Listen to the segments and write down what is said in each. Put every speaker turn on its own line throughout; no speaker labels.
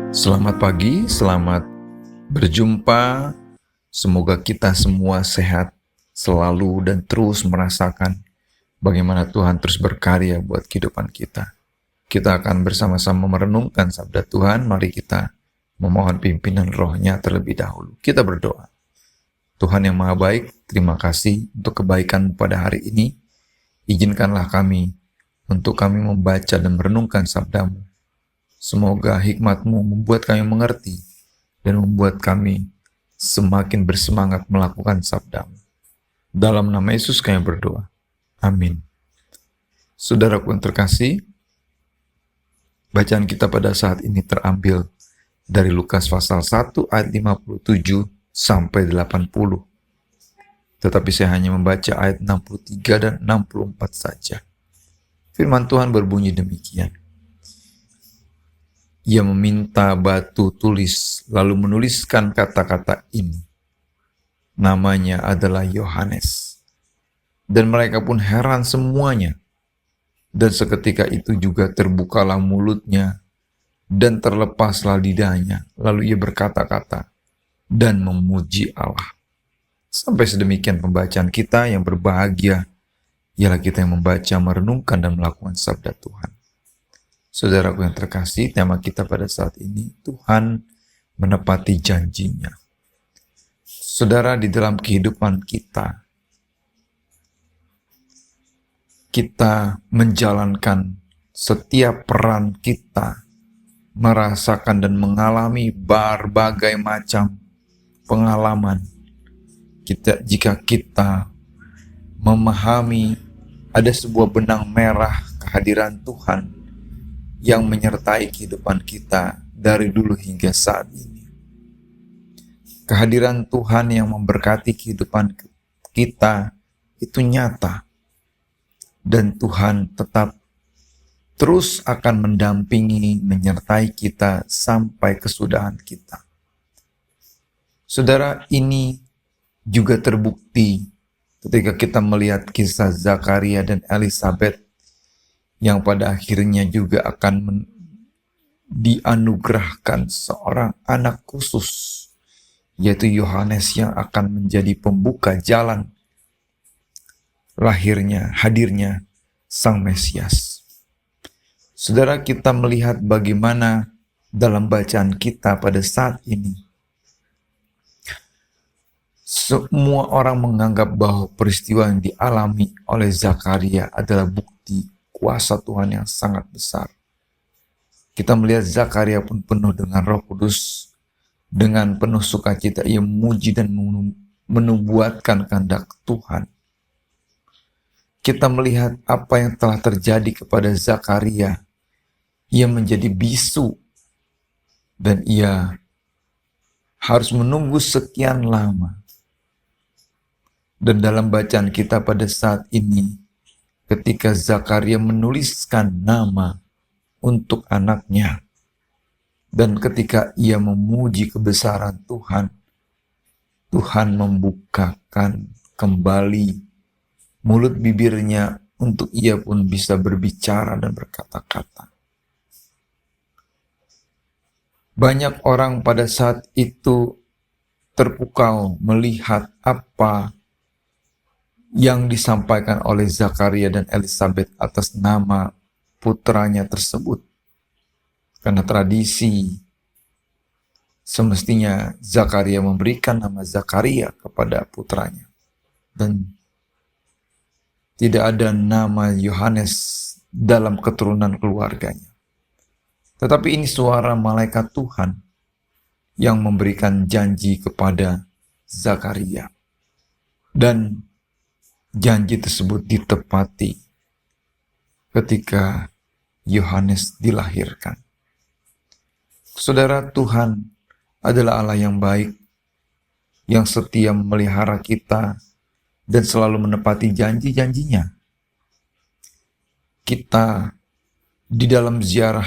Selamat pagi, selamat berjumpa. Semoga kita semua sehat selalu dan terus merasakan bagaimana Tuhan terus berkarya buat kehidupan kita. Kita akan bersama-sama merenungkan sabda Tuhan. Mari kita memohon pimpinan rohnya terlebih dahulu. Kita berdoa. Tuhan yang Maha Baik, terima kasih untuk kebaikan pada hari ini. Izinkanlah kami untuk kami membaca dan merenungkan sabdamu. Semoga hikmat-Mu membuat kami mengerti dan membuat kami semakin bersemangat melakukan sabda-Mu. Dalam nama Yesus kami berdoa. Amin. Saudaraku yang terkasih, bacaan kita pada saat ini terambil dari Lukas pasal 1 ayat 57 sampai 80. Tetapi saya hanya membaca ayat 63 dan 64 saja. Firman Tuhan berbunyi demikian. Ia meminta batu tulis, lalu menuliskan kata-kata ini. Namanya adalah Yohanes. Dan mereka pun heran semuanya. Dan seketika itu juga terbukalah mulutnya, dan terlepaslah lidahnya. Lalu ia berkata-kata, dan memuji Allah. Sampai sedemikian pembacaan kita yang berbahagia, ialah kita yang membaca, merenungkan, dan melakukan sabda Tuhan. Saudaraku yang terkasih, tema kita pada saat ini, Tuhan menepati janjinya. Saudara, di dalam kehidupan kita menjalankan setiap peran kita, merasakan dan mengalami berbagai macam pengalaman. Jika kita memahami ada sebuah benang merah kehadiran Tuhan yang menyertai kehidupan kita dari dulu hingga saat ini. Kehadiran Tuhan yang memberkati kehidupan kita itu nyata. Dan Tuhan tetap terus akan mendampingi, menyertai kita sampai kesudahan kita. Saudara, ini juga terbukti ketika kita melihat kisah Zakaria dan Elisabet yang pada akhirnya juga akan dianugerahkan seorang anak khusus, yaitu Yohanes yang akan menjadi pembuka jalan hadirnya Sang Mesias. Saudara, kita melihat bagaimana dalam bacaan kita pada saat ini, semua orang menganggap bahwa peristiwa yang dialami oleh Zakaria adalah bukti kuasa Tuhan yang sangat besar. Kita melihat Zakaria pun penuh dengan Roh Kudus, dengan penuh sukacita ia memuji dan menubuatkan kehendak Tuhan. Kita melihat apa yang telah terjadi kepada Zakaria. Ia menjadi bisu dan ia harus menunggu sekian lama. Dan dalam bacaan kita pada saat ini, ketika Zakaria menuliskan nama untuk anaknya, dan ketika ia memuji kebesaran Tuhan, Tuhan membukakan kembali mulut bibirnya untuk ia pun bisa berbicara dan berkata-kata. Banyak orang pada saat itu terpukau melihat apa yang disampaikan oleh Zakaria dan Elisabet atas nama putranya tersebut. Karena tradisi, semestinya Zakaria memberikan nama Zakaria kepada putranya. Dan tidak ada nama Yohanes dalam keturunan keluarganya. Tetapi ini suara malaikat Tuhan yang memberikan janji kepada Zakaria. Dan janji tersebut ditepati ketika Yohanes dilahirkan. Saudara, Tuhan adalah Allah yang baik, yang setia memelihara kita dan selalu menepati janji-janjinya. Kita di dalam ziarah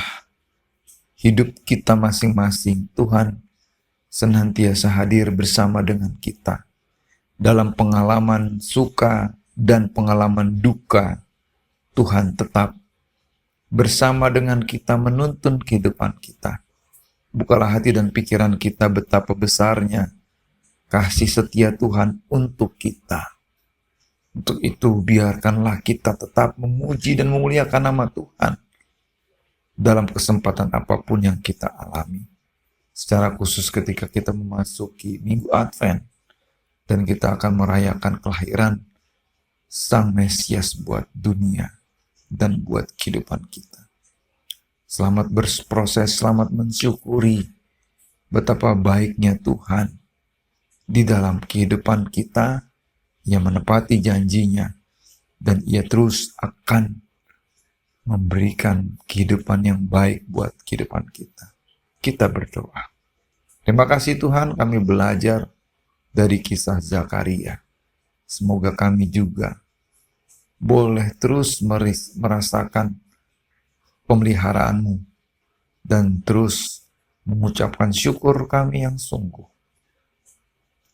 hidup kita masing-masing, Tuhan senantiasa hadir bersama dengan kita. Dalam pengalaman suka dan pengalaman duka, Tuhan tetap bersama dengan kita menuntun kehidupan kita. Bukalah hati dan pikiran kita betapa besarnya kasih setia Tuhan untuk kita. Untuk itu biarkanlah kita tetap memuji dan memuliakan nama Tuhan dalam kesempatan apapun yang kita alami. Secara khusus ketika kita memasuki Minggu Advent dan kita akan merayakan kelahiran Sang Mesias buat dunia dan buat kehidupan kita. Selamat berproses, selamat mensyukuri betapa baiknya Tuhan di dalam kehidupan kita. Ia menepati janjinya dan ia terus akan memberikan kehidupan yang baik buat kehidupan kita. Kita berdoa. Terima kasih Tuhan, kami belajar dari kisah Zakaria. Semoga kami juga boleh terus merasakan pemeliharaanmu dan terus mengucapkan syukur kami yang sungguh.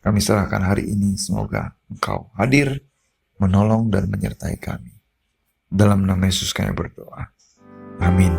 Kami serahkan hari ini, semoga Engkau hadir, menolong dan menyertai kami. Dalam nama Yesus kami berdoa. Amin.